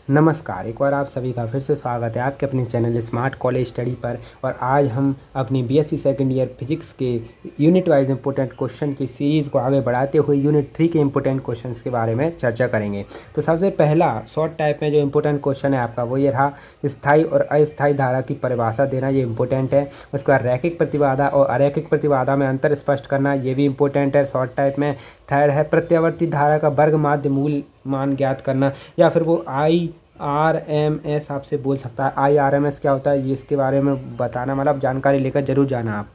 नमस्कार, एक बार आप सभी का फिर से स्वागत है आपके अपने चैनल स्मार्ट कॉलेज स्टडी पर। और आज हम अपनी बीएससी सेकंड ईयर फिजिक्स के यूनिट वाइज इंपॉर्टेंट क्वेश्चन की सीरीज़ को आगे बढ़ाते हुए यूनिट 3 के इंपॉर्टेंट क्वेश्चंस के बारे में चर्चा करेंगे। तो सबसे पहला शॉर्ट टाइप में जो इंपॉर्टेंट क्वेश्चन है आपका वो ये रहा, स्थायी और अस्थायी धारा की परिभाषा देना, ये इंपॉर्टेंट है। उसके बाद रैखिक प्रतिबाधा और अरैखिक प्रतिबाधा में अंतर स्पष्ट करना, ये भी इंपॉर्टेंट है शॉर्ट टाइप में। थर्ड है प्रत्यावर्ती धारा का वर्ग माध्य मूल मान ज्ञात करना, या फिर वो IRMS आपसे बोल सकता है। IRMS क्या होता है ये इसके बारे में बताना, मतलब जानकारी लेकर जरूर जाना आप।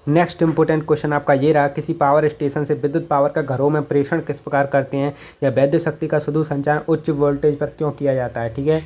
नेक्स्ट इंपॉर्टेंट क्वेश्चन आपका ये रहा, किसी पावर स्टेशन से विद्युत पावर का घरों में प्रेषण किस प्रकार करते हैं, या वैद्युत शक्ति का सुदूर संचार उच्च वोल्टेज पर क्यों किया जाता है। ठीक है,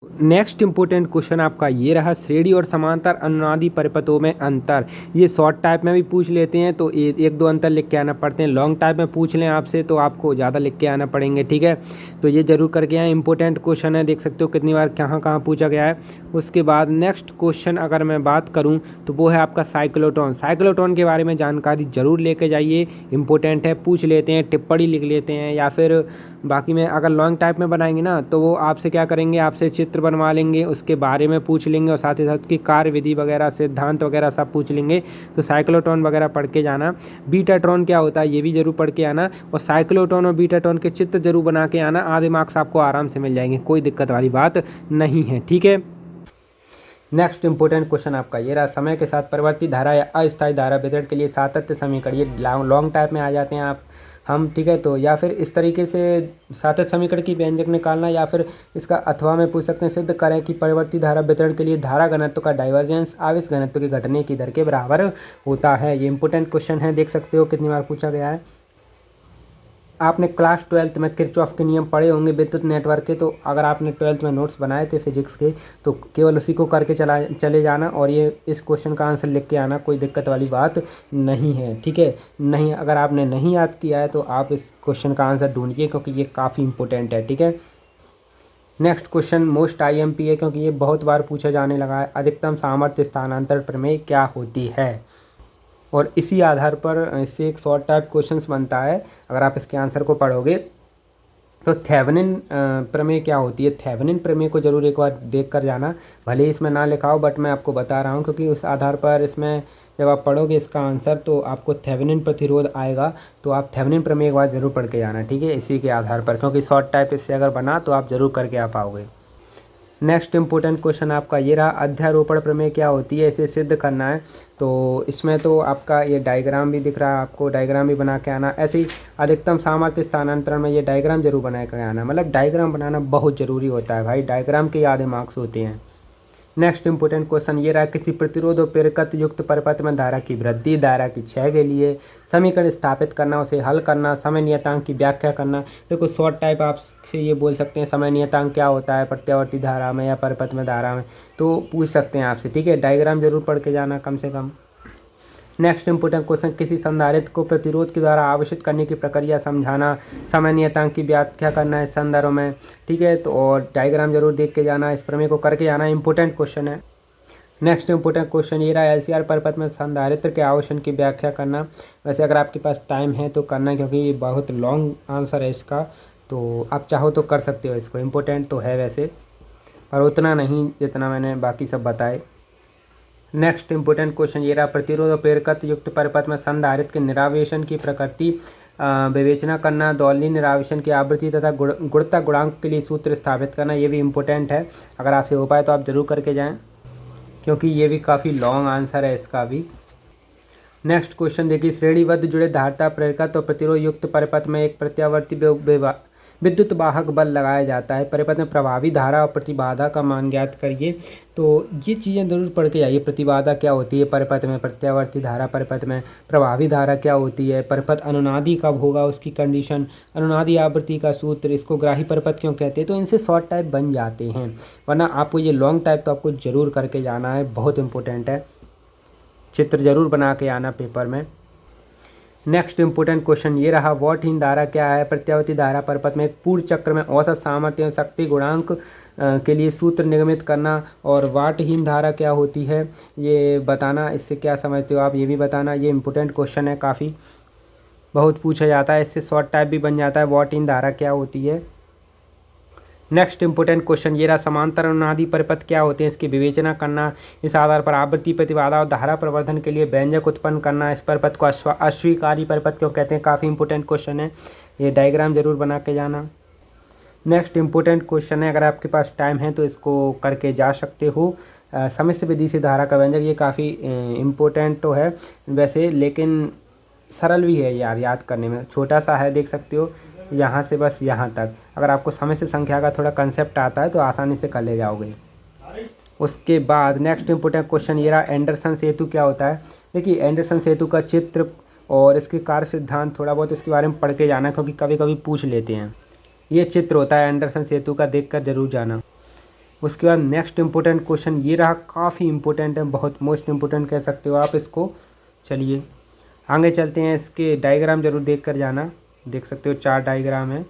नेक्स्ट इंपॉर्टेंट क्वेश्चन आपका ये रहा, श्रेणी और समांतर अनुनादी परिपथों में अंतर। ये शॉर्ट टाइप में भी पूछ लेते हैं तो एक दो अंतर लिख के आना पड़ते हैं। लॉन्ग टाइप में पूछ लें आपसे तो आपको ज़्यादा लिख के आना पड़ेंगे। ठीक है, तो ये जरूर करके आए, इंपॉर्टेंट क्वेश्चन है, देख सकते हो कितनी बार कहाँ कहाँ पूछा गया है। उसके बाद नेक्स्ट क्वेश्चन अगर मैं बात करूँ तो वो है आपका साइक्लोट्रॉन। साइक्लोट्रॉन के बारे में जानकारी जरूर लेके जाइए, इंपॉर्टेंट है, पूछ लेते हैं, टिप्पणी लिख लेते हैं। या फिर बाकी में अगर लॉन्ग टाइप में बनाएंगे ना तो वो आपसे क्या करेंगे, आपसे चित्र बनवा लेंगे, उसके बारे में पूछ लेंगे और साथ ही साथ की कार्य विधि वगैरह सिद्धांत वगैरह सब पूछ लेंगे। तो साइक्लोट्रॉन वगैरह पढ़ के जाना। बीटाट्रॉन क्या होता है ये भी जरूर पढ़ के आना, और साइक्लोट्रॉन और बीटाट्रॉन के चित्र जरूर बना के आना। आधे मार्क्स आपको आराम से मिल जाएंगे, कोई दिक्कत वाली बात नहीं है। ठीक है, नेक्स्ट इंपॉर्टेंट क्वेश्चन आपका ये रहा, समय के साथ परिवर्ती धारा या अस्थायी धारा वितरण के लिए सातत्य समीकरण। ये लॉन्ग टाइप में आ जाते हैं आप हम। ठीक है, तो या फिर इस तरीके से सातत्य समीकरण की व्यंजक निकालना, या फिर इसका अथवा में पूछ सकते हैं, सिद्ध करें कि परिवर्ती धारा वितरण के लिए धारा घनत्व का डाइवर्जेंस आवेश घनत्व के घटने की दर के बराबर होता है। ये इंपॉर्टेंट क्वेश्चन है, देख सकते हो कितनी बार पूछा गया है। आपने क्लास 12th में किरचॉफ के नियम पढ़े होंगे विद्युत नेटवर्क के, तो अगर आपने 12th में नोट्स बनाए थे फिजिक्स के तो केवल उसी को करके चले जाना, और ये इस क्वेश्चन का आंसर लिख के आना, कोई दिक्कत वाली बात नहीं है। ठीक है, नहीं अगर आपने नहीं याद किया है तो आप इस क्वेश्चन का आंसर ढूंढिए क्योंकि ये काफ़ी इंपॉर्टेंट है। ठीक है, नेक्स्ट क्वेश्चन मोस्ट IMP है क्योंकि ये बहुत बार पूछा जाने लगा है, अधिकतम सामर्थ्य स्थानांतरण प्रमेय क्या होती है। और इसी आधार पर इससे एक शॉर्ट टाइप क्वेश्चंस बनता है, अगर आप इसके आंसर को पढ़ोगे तो थेवेनिन प्रमेय क्या होती है। थेवेनिन प्रमेय को जरूर एक बार देख कर जाना, भले ही इसमें ना लिखा हो बट मैं आपको बता रहा हूँ क्योंकि उस आधार पर इसमें जब आप पढ़ोगे इसका आंसर तो आपको थेवेनिन प्रतिरोध आएगा, तो आप थेवेनिन प्रमेय एक बार जरूर पढ़ के जाना। ठीक है, इसी के आधार पर, क्योंकि शॉर्ट टाइप इससे अगर बना तो आप जरूर करके आ पाओगे। नेक्स्ट इंपॉर्टेंट क्वेश्चन आपका ये रहा, अध्यारोपण प्रमेय क्या होती है, इसे सिद्ध करना है। तो इसमें तो आपका ये डायग्राम भी दिख रहा है, आपको डायग्राम भी बना के आना। ऐसे ही अधिकतम सामर्थ्य स्थानांतरण में ये डायग्राम जरूर बना के आना, मतलब डायग्राम बनाना बहुत ज़रूरी होता है भाई, डायग्राम के आधे मार्क्स होते हैं। नेक्स्ट इंपॉर्टेंट क्वेश्चन ये रहा, किसी प्रतिरोध और प्रेरकत्व युक्त परिपथ में धारा की वृद्धि धारा की क्षय के लिए समीकरण स्थापित करना, उसे हल करना, समय नियतांक की व्याख्या करना। देखो शॉर्ट टाइप आपसे ये बोल सकते हैं समय नियतांक क्या होता है प्रत्यावर्ती धारा में या परिपथ में धारा में, तो पूछ सकते हैं आपसे। ठीक है, डायग्राम जरूर पढ़ के जाना कम से कम। नेक्स्ट इंपॉर्टेंट क्वेश्चन, किसी संधारित्र को प्रतिरोध के द्वारा आवेशित करने की प्रक्रिया समझाना, समय नियतांक की व्याख्या करना इस संदर्भ में। ठीक है, तो और डायग्राम जरूर देख के जाना, इस प्रमेय को करके जाना, इंपॉर्टेंट क्वेश्चन है। नेक्स्ट इंपॉर्टेंट क्वेश्चन ये रहा, LCR परिपथ में संधारित्र के आवेशन की व्याख्या करना। वैसे अगर आपके पास टाइम है तो करना, क्योंकि ये बहुत लॉन्ग आंसर है इसका, तो आप चाहो तो कर सकते हो इसको, इंपॉर्टेंट तो है वैसे पर उतना नहीं जितना मैंने बाकी सब बताए। नेक्स्ट इंपॉर्टेंट क्वेश्चन ये रहा, प्रतिरोध और प्रेरकत्व युक्त परिपथ में संधारित्र के निरावेशन की प्रकृति विवेचना करना, दोलनीय निरावेशन की आवृत्ति तथा गुणता गुणांक के लिए सूत्र स्थापित करना। ये भी इंपॉर्टेंट है, अगर आपसे हो पाए तो आप जरूर करके जाएं क्योंकि ये भी काफ़ी लॉन्ग आंसर है इसका भी। नेक्स्ट क्वेश्चन देखिए, श्रेणीबद्ध जुड़े धारिता प्रेरकत्व और प्रतिरोध युक्त परिपथ में एक प्रत्यावर्ती विद्युत वाहक बल लगाया जाता है, परिपथ में प्रभावी धारा और प्रतिबाधा का मान ज्ञात करिए। तो ये चीज़ें जरूर पढ़ के जाइए, प्रतिबाधा क्या होती है परिपथ में, प्रत्यावर्ती धारा परिपथ में, प्रभावी धारा क्या होती है, परिपथ अनुनादी कब होगा उसकी कंडीशन, अनुनादी आवृत्ति का सूत्र, इसको ग्राही परिपथ क्यों कहते हैं। तो इनसे शॉर्ट टाइप बन जाते हैं, वरना आपको ये लॉन्ग टाइप तो आपको जरूर करके जाना है, बहुत इंपॉर्टेंट है, चित्र जरूर बना के आना पेपर में। नेक्स्ट इंपॉर्टेंट क्वेश्चन ये रहा, वॉटहीन धारा क्या है, प्रत्यावर्ती धारा परिपथ में एक पूर्ण चक्र में औसत सामर्थ्य और शक्ति गुणांक के लिए सूत्र निगमित करना, और वाटहीन धारा क्या होती है ये बताना, इससे क्या समझते हो आप ये भी बताना। ये इंपॉर्टेंट क्वेश्चन है, काफ़ी बहुत पूछा जाता है, इससे शॉर्ट टाइप भी बन जाता है, वॉटहीन धारा क्या होती है। नेक्स्ट इंपोर्टेंट क्वेश्चन ये रहा, समांतर अनुनादी परिपथ क्या होते हैं, इसकी विवेचना करना, इस आधार पर आवृत्ति प्रतिबाधा और धारा प्रवर्धन के लिए व्यंजक उत्पन्न करना, इस परिपथ को अस्वीकारी परिपथ क्यों कहते हैं। काफ़ी इंपोर्टेंट क्वेश्चन है, ये डायग्राम जरूर बना के जाना। नेक्स्ट इंपोर्टेंट क्वेश्चन है, अगर आपके पास टाइम है तो इसको करके जा सकते हो। समस्या विधि से धारा का व्यंजक, ये काफ़ी इम्पोर्टेंट तो है वैसे, लेकिन सरल भी है यार याद करने में, छोटा सा है, देख सकते हो यहाँ से बस यहाँ तक। अगर आपको समय से संख्या का थोड़ा कंसेप्ट आता है तो आसानी से कर ले जाओगे। उसके बाद नेक्स्ट इंपोर्टेंट क्वेश्चन ये रहा, एंडरसन सेतु क्या होता है। देखिए एंडरसन सेतु का चित्र और इसके कार्य सिद्धांत थोड़ा बहुत इसके बारे में पढ़ के जाना, क्योंकि कभी कभी पूछ लेते हैं। ये चित्र होता है एंडरसन सेतु का, देख कर जरूर जाना। उसके बाद नेक्स्ट इंपोर्टेंट क्वेश्चन ये रहा, काफ़ी इंपोर्टेंट है, बहुत मोस्ट इंपोर्टेंट कह सकते हो आप इसको। चलिए आगे चलते हैं, इसके डायग्राम जरूर देख कर जाना, देख सकते हो 4 डायग्राम है।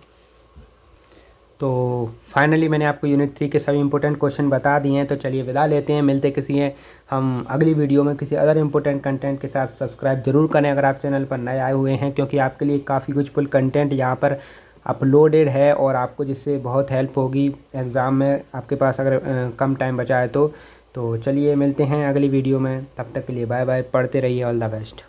तो फाइनली मैंने आपको यूनिट 3 के सभी इंपॉर्टेंट क्वेश्चन बता दिए हैं। तो चलिए विदा लेते हैं, मिलते किसी हैं हम अगली वीडियो में किसी अदर इंपॉर्टेंट कंटेंट के साथ। सब्सक्राइब जरूर करें अगर आप चैनल पर नए आए हुए हैं, क्योंकि आपके लिए काफ़ी कुछ फुल कंटेंट यहाँ पर अपलोडेड है और आपको जिससे बहुत हेल्प होगी एग्ज़ाम में, आपके पास अगर कम टाइम बचा है तो चलिए मिलते हैं अगली वीडियो में, तब तक के लिए बाय बाय, पढ़ते रहिए, ऑल द बेस्ट।